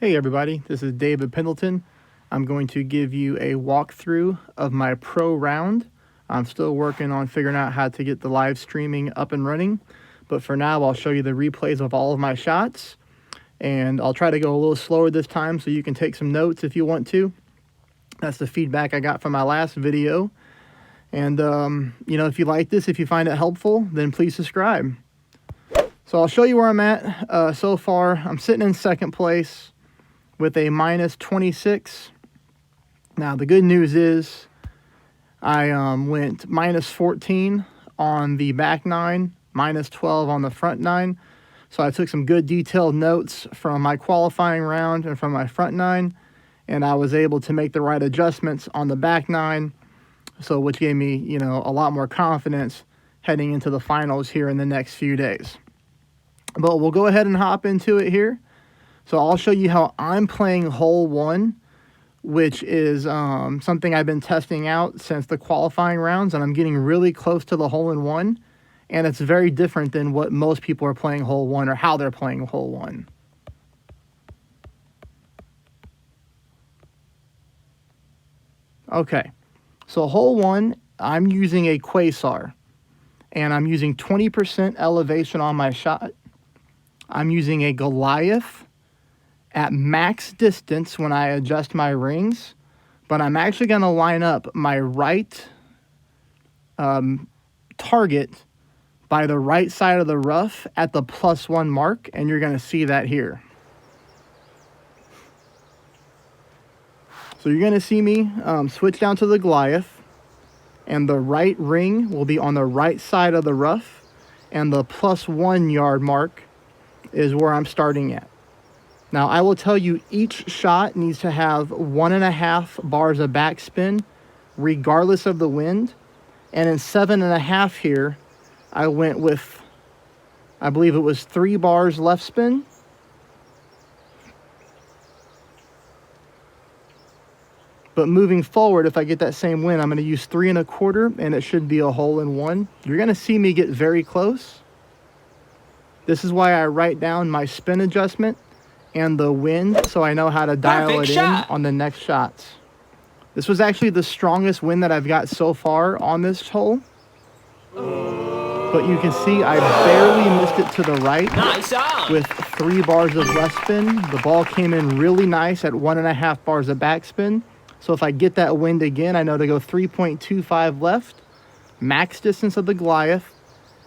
Hey everybody, this is David Pendleton. I'm going to give you a walkthrough of my pro round. I'm still working on figuring out how to get the live streaming up and running, but for now I'll show you the replays of all of my shots, and I'll try to go a little slower this time so you can take some notes if you want to. That's the feedback I got from my last video. And if you like this, if you find it helpful, then please subscribe. So I'll show you where I'm at so far. I'm sitting in second place with a minus 26. Now the good news is I went minus 14 on the back nine, minus 12 on the front nine. So I took some good detailed notes from my qualifying round and from my front nine, and I was able to make the right adjustments on the back nine, so which gave me, a lot more confidence heading into the finals here in the next few days. But we'll go ahead and hop into it here. So I'll show you how I'm playing hole one, which is something I've been testing out since the qualifying rounds, and I'm getting really close to the hole-in-one, and it's very different than what most people are playing hole one or how they're playing hole one. Okay, so hole one, I'm using a Quasar, and I'm using 20% elevation on my shot. I'm using a Goliath at max distance when I adjust my rings, but I'm actually going to line up my right target by the right side of the rough at the +1 mark, and you're going to see that here. So you're going to see me switch down to the Goliath, and the right ring will be on the right side of the rough, and the +1 yard mark is where I'm starting at. Now, I will tell you each shot needs to have 1.5 bars of backspin, regardless of the wind. And in 7.5 here, I went with, I believe it was 3 bars left spin. But moving forward, if I get that same wind, I'm going to use 3.25, and it should be a hole-in-one. You're going to see me get very close. This is why I write down my spin adjustment and the wind, so I know how to dial it in on the next shots. This was actually the strongest wind that I've got so far on this hole. But you can see I barely missed it to the right with 3 bars of left spin. The ball came in really nice at 1.5 bars of backspin. So if I get that wind again, I know to go 3.25 left, max distance of the Goliath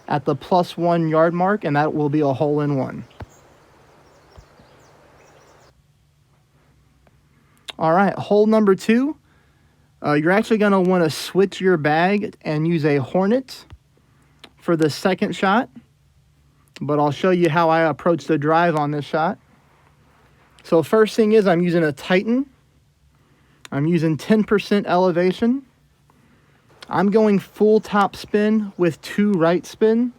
at the +1 yard mark, and that will be a hole-in-one. All right, hole number 2, you're actually going to want to switch your bag and use a Hornet for the second shot, but I'll show you how I approach the drive on this shot. So first thing is I'm using a Titan. I'm using 10% elevation. I'm going full top spin with 2 right spin,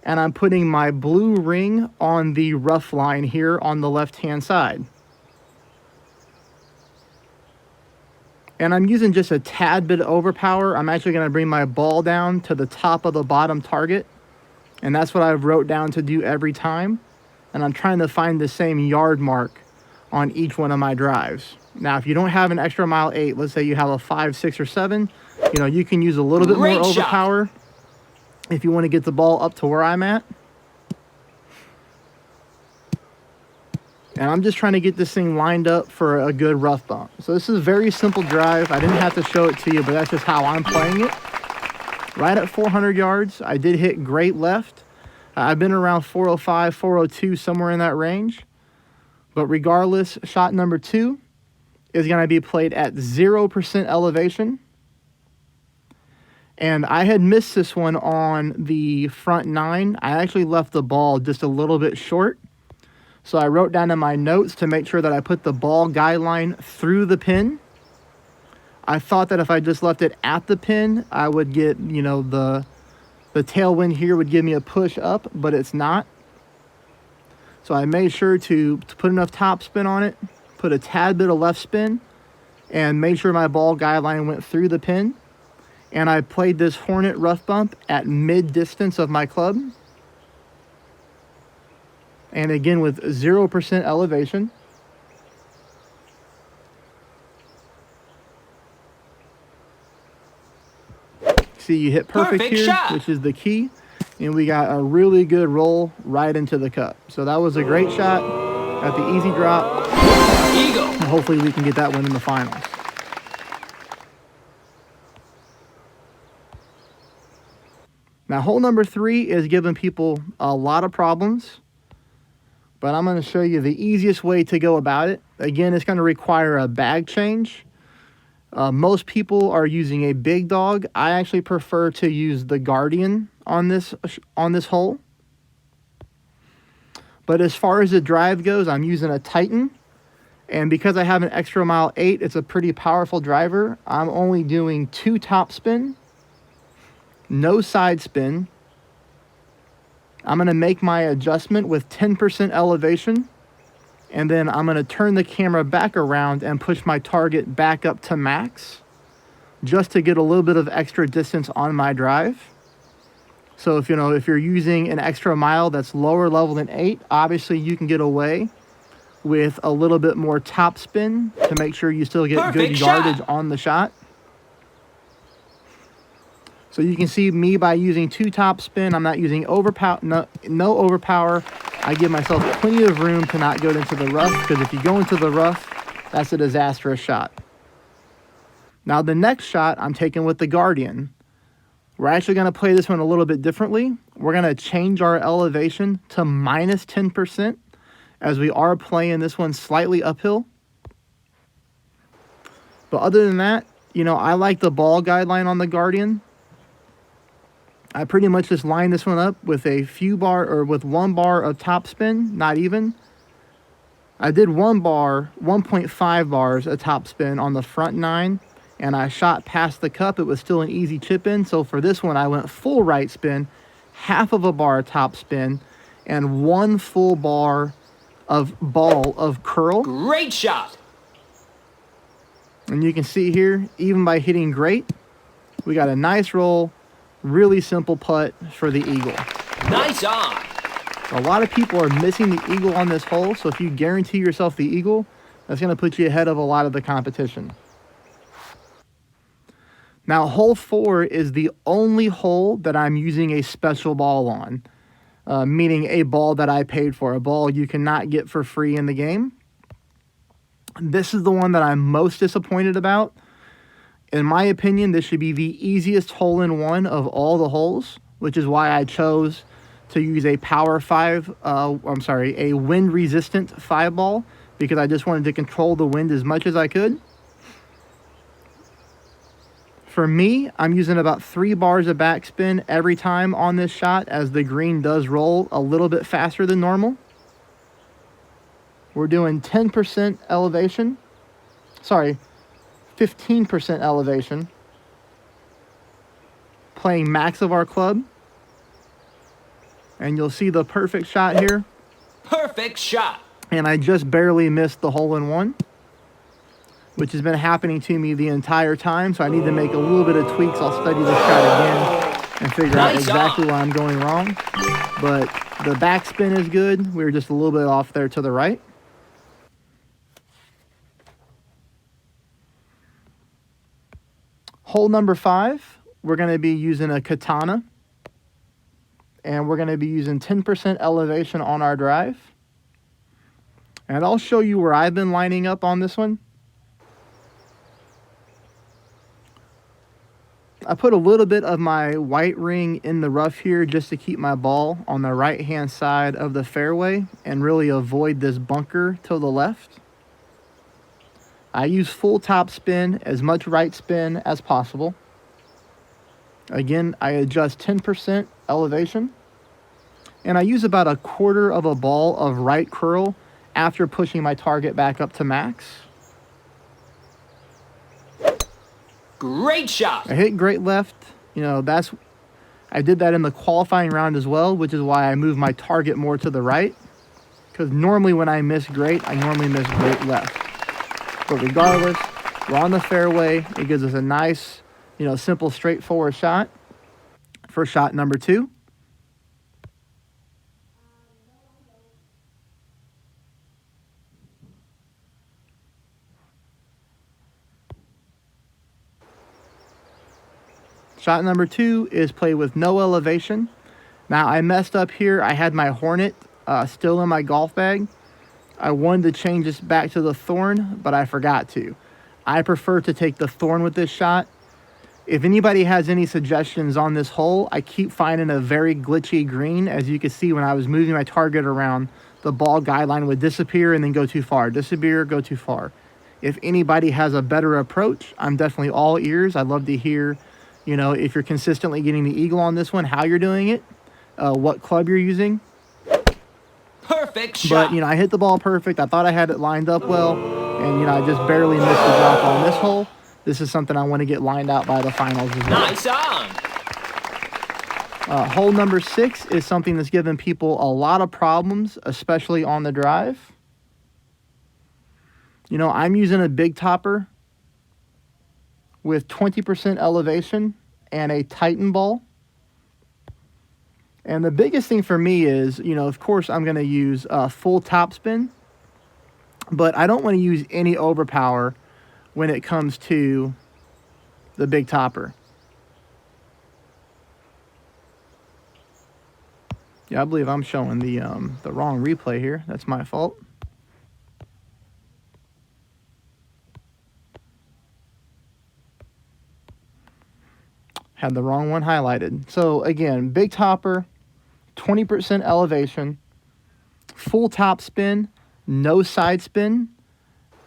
and I'm putting my blue ring on the rough line here on the left-hand side. And I'm using just a tad bit of overpower. I'm actually going to bring my ball down to the top of the bottom target. And that's what I wrote down to do every time. And I'm trying to find the same yard mark on each one of my drives. Now, if you don't have an extra mile 8, let's say you have a 5, 6, or 7, you can use a little bit more overpower if you want to get the ball up to where I'm at. And I'm just trying to get this thing lined up for a good rough bump. So this is a very simple drive. I didn't have to show it to you, but that's just how I'm playing it. Right at 400 yards, I did hit great left. I've been around 405, 402, somewhere in that range. But regardless, shot number 2 is going to be played at 0% elevation. And I had missed this one on the front 9. I actually left the ball just a little bit short. So I wrote down in my notes to make sure that I put the ball guideline through the pin. I thought that if I just left it at the pin, I would get, the tailwind here would give me a push up, but it's not. So I made sure to put enough top spin on it, put a tad bit of left spin, and made sure my ball guideline went through the pin. And I played this Hornet rough bump at mid distance of my club. And again with 0% elevation. See, you hit perfect here, shot. which is the key. And we got a really good roll right into the cup. So that was a great shot at the easy drop. Eagle. And hopefully we can get that win in the finals. Now, hole number 3 is giving people a lot of problems. But I'm going to show you the easiest way to go about it. Again, it's going to require a bag change. Most people are using a big dog. I actually prefer to use the Guardian on this hole. But as far as the drive goes, I'm using a Titan. And because I have an Extra Mile 8, it's a pretty powerful driver. I'm only doing 2 top spin, no side spin. I'm going to make my adjustment with 10% elevation. And then I'm going to turn the camera back around and push my target back up to max, just to get a little bit of extra distance on my drive. So if you're using an Extra Mile that's lower level than 8, obviously you can get away with a little bit more top spin to make sure you still get good yardage on the shot. So you can see me by using 2 top spin. I'm not using no overpower. I give myself plenty of room to not go into the rough, because if you go into the rough, that's a disastrous shot. Now the next shot I'm taking with the Guardian. We're actually going to play this one a little bit differently. We're going to change our elevation to minus 10%, as we are playing this one slightly uphill. But other than that, I like the ball guideline on the Guardian. I pretty much just line this one up with with 1 bar of top spin, not even. I did 1.5 bars of top spin on the front 9, and I shot past the cup. It was still an easy chip in. So for this one, I went full right spin, half of a bar top spin, and 1 full bar of ball of curl. Great shot. And you can see here, even by hitting great, we got a nice roll. Really simple putt for the eagle. Nice on. A lot of people are missing the eagle on this hole, so if you guarantee yourself the eagle, that's going to put you ahead of a lot of the competition. Now, hole 4 is the only hole that I'm using a special ball on, meaning a ball that I paid for, a ball you cannot get for free in the game. This is the one that I'm most disappointed about. In my opinion, this should be the easiest hole-in-one of all the holes, which is why I chose to use a a wind-resistant 5 ball, because I just wanted to control the wind as much as I could. For me, I'm using about 3 bars of backspin every time on this shot, as the green does roll a little bit faster than normal. We're doing 10% elevation. 15% elevation, playing max of our club, and you'll see the perfect shot here. Perfect shot. And I just barely missed the hole-in-one, which has been happening to me the entire time, so I need to make a little bit of tweaks. I'll study this shot again and figure out exactly why I'm going wrong. But the backspin is good. We were just a little bit off there to the right. Hole number 5, we're going to be using a Katana, and we're going to be using 10% elevation on our drive. And I'll show you where I've been lining up on this one. I put a little bit of my white ring in the rough here just to keep my ball on the right-hand side of the fairway and really avoid this bunker to the left. I use full top spin, as much right spin as possible. Again, I adjust 10% elevation. And I use about 1/4 of a ball of right curl after pushing my target back up to max. Great shot. I hit great left. I did that in the qualifying round as well, which is why I moved my target more to the right. Because normally when I miss great, I normally miss great left. But regardless, we're on the fairway. It gives us a nice, simple, straightforward shot for shot number 2. Shot number 2 is play with no elevation. Now, I messed up here. I had my Hornet still in my golf bag. I wanted to change this back to the Thorn, but I forgot to. I prefer to take the Thorn with this shot. If anybody has any suggestions on this hole, I keep finding a very glitchy green. As you can see, when I was moving my target around, the ball guideline would disappear and then go too far. Disappear, go too far. If anybody has a better approach, I'm definitely all ears. I'd love to hear, you know, if you're consistently getting the eagle on this one, how you're doing it, what club you're using. Perfect shot. But, you know, I hit the ball perfect. I thought I had it lined up well. And, you know, I just barely missed the drop on this hole. This is something I want to get lined out by the finals as well. Nice on. Hole number 6 is something that's given people a lot of problems, especially on the drive. You know, I'm using a big topper with 20% elevation and a Titan ball. And the biggest thing for me is, you know, of course, I'm going to use full topspin, but I don't want to use any overpower when it comes to the big topper. Yeah, I believe I'm showing the wrong replay here. That's my fault. Had the wrong one highlighted. So again, big topper, 20% elevation, full top spin, no side spin.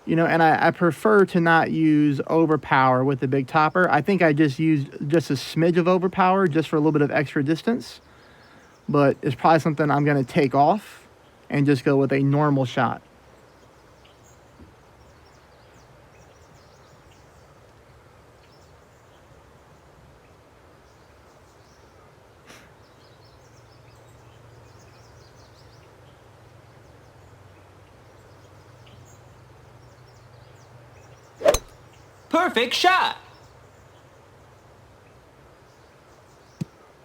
You know, and I prefer to not use overpower with the big topper. I think I just used just a smidge of overpower just for a little bit of extra distance. But it's probably something I'm going to take off and just go with a normal shot. Perfect shot.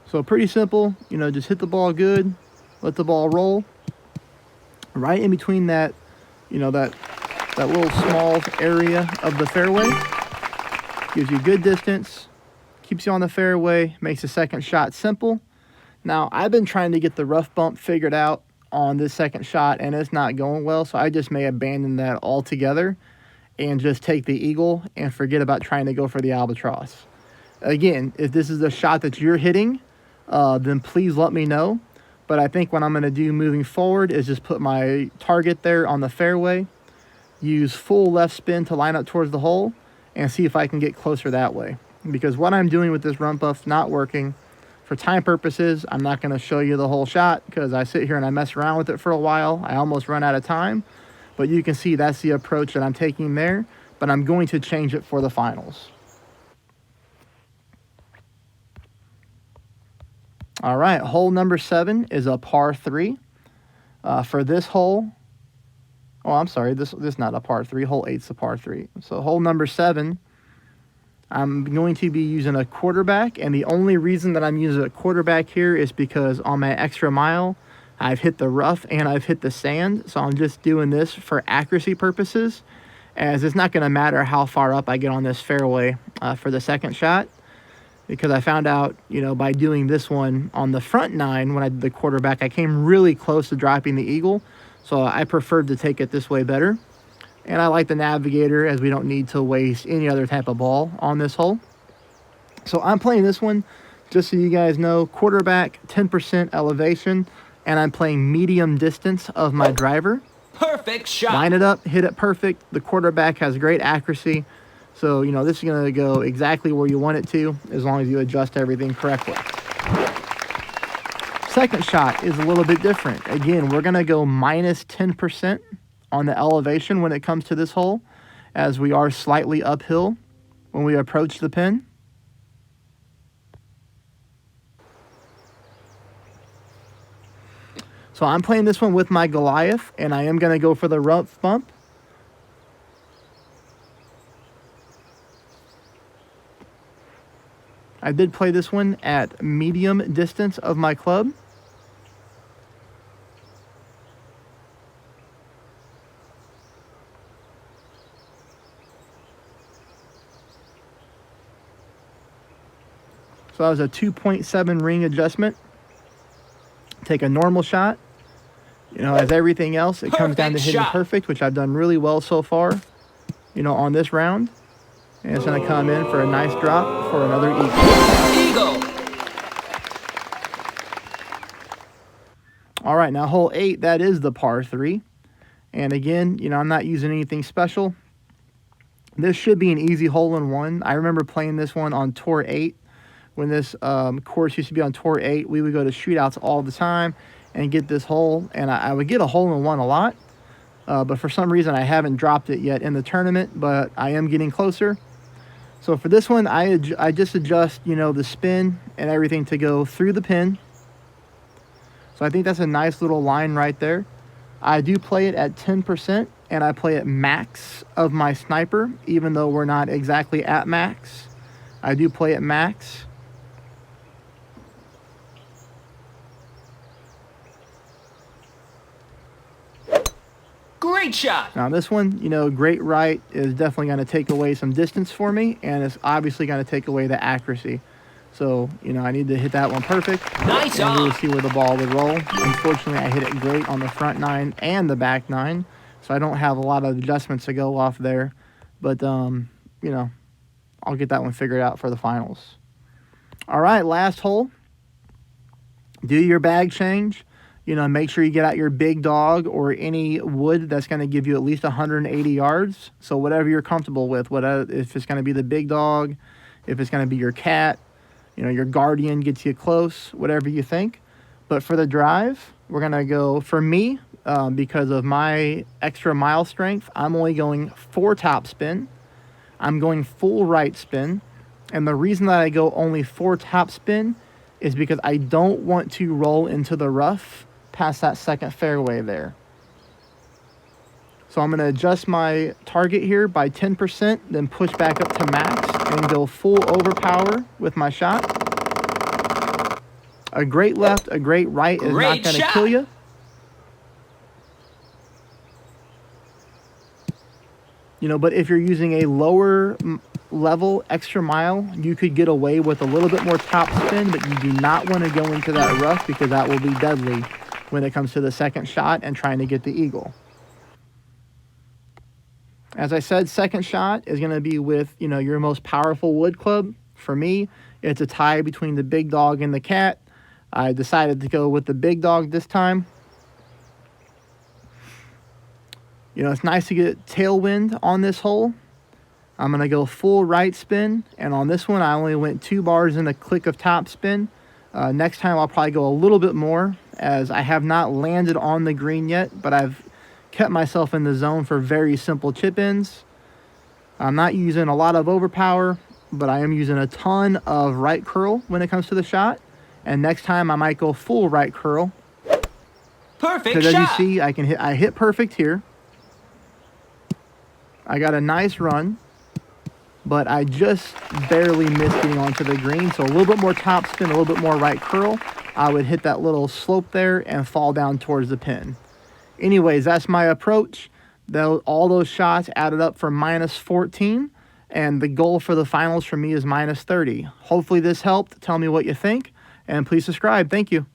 So pretty simple, you know, just hit the ball good, let the ball roll. Right in between that, you know, that little small area of the fairway. Gives you good distance, keeps you on the fairway, makes the second shot simple. Now, I've been trying to get the rough bump figured out on this second shot, and it's not going well, so I just may abandon that altogether and just take the eagle and forget about trying to go for the albatross. Again, if this is the shot that you're hitting, then please let me know. But I think what I'm going to do moving forward is just put my target there on the fairway, use full left spin to line up towards the hole, and see if I can get closer that way. Because what I'm doing with this rump buff not working. For time purposes, I'm not going to show you the whole shot because I sit here and I mess around with it for a while. I almost run out of time. But you can see that's the approach that I'm taking there. But I'm going to change it for the finals. All right, hole number 7 is a par 3. For this hole, oh, I'm sorry, this is not a par 3. Hole 8's a par 3. So hole number 7, I'm going to be using a quarterback, and the only reason that I'm using a quarterback here is because on my extra mile, I've hit the rough and I've hit the sand, so I'm just doing this for accuracy purposes, as it's not going to matter how far up I get on this fairway for the second shot, because I found out, you know, by doing this one on the front 9, when I did the quarterback, I came really close to dropping the eagle, so I preferred to take it this way better. And I like the Navigator, as we don't need to waste any other type of ball on this hole. So I'm playing this one, just so you guys know, quarterback, 10% elevation, and I'm playing medium distance of my driver. Perfect shot. Line it up, hit it perfect. The quarterback has great accuracy. So, you know, this is going to go exactly where you want it to, as long as you adjust everything correctly. Second shot is a little bit different. Again, we're going to go minus 10% on the elevation when it comes to this hole, as we are slightly uphill when we approach the pin. So I'm playing this one with my Goliath, and I am going to go for the rough bump. I did play this one at medium distance of my club. So that was a 2.7 ring adjustment. Take a normal shot. You know, as everything else, it comes down to Perfect hitting shot. perfect, which I've done really well so far, you know, on this round. And it's going to come in for a nice drop for another eagle. Eagle. All right, now hole 8, that is the par 3. And again, you know, I'm not using anything special. This should be an easy hole-in-one. I remember playing this one on Tour 8. When this course used to be on Tour 8, we would go to shootouts all the time and get this hole. And I would get a hole-in-one a lot. But for some reason, I haven't dropped it yet in the tournament. But I am getting closer. So for this one, I just adjust, you know, the spin and everything to go through the pin. So I think that's a nice little line right there. I do play it at 10%, and I play it max of my sniper, even though we're not exactly at max. I do play it max. Great shot. Now this one, you know, great right is definitely going to take away some distance for me, and it's obviously going to take away the accuracy. So, you know, I need to hit that one perfect. Nice and really off. see where the ball would roll. Unfortunately, I hit it great on the front 9 and the back 9, so I don't have a lot of adjustments to go off there. But, you know, I'll get that one figured out for the finals. All right, last hole. Do your bag change. You know, make sure you get out your big dog or any wood that's going to give you at least 180 yards. So whatever you're comfortable with, whatever, if it's going to be the big dog, if it's going to be your cat, you know, your guardian gets you close, whatever you think. But for the drive, we're going to go, for me, because of my extra mile strength, I'm only going 4 top spin. I'm going full right spin. And the reason that I go only 4 top spin is because I don't want to roll into the rough past that second fairway there. So I'm going to adjust my target here by 10%, then push back up to max and go full overpower with my shot. A great left, a great right is Great not going to shot. kill you. You know, but if you're using a lower level extra mile, you could get away with a little bit more top spin, but you do not want to go into that rough because that will be deadly when it comes to the second shot and trying to get the eagle. As I said, second shot is going to be with, you know, your most powerful wood club. For me, it's a tie between the big dog and the cat. I decided to go with the big dog this time. You know, it's nice to get tailwind on this hole. I'm going to go full right spin. And on this one, I only went 2 bars in a click of top spin. Next time, I'll probably go a little bit more, as I have not landed on the green yet, but I've kept myself in the zone for very simple chip-ins. I'm not using a lot of overpower, but I am using a ton of right curl when it comes to the shot. And next time, I might go full right curl. Perfect Because as you shot. see, I hit perfect here. I got a nice run, but I just barely missed getting onto the green. So a little bit more top spin, a little bit more right curl. I would hit that little slope there and fall down towards the pin. Anyways, that's my approach. All those shots added up for minus 14. And the goal for the finals for me is minus 30. Hopefully this helped. Tell me what you think. And please subscribe. Thank you.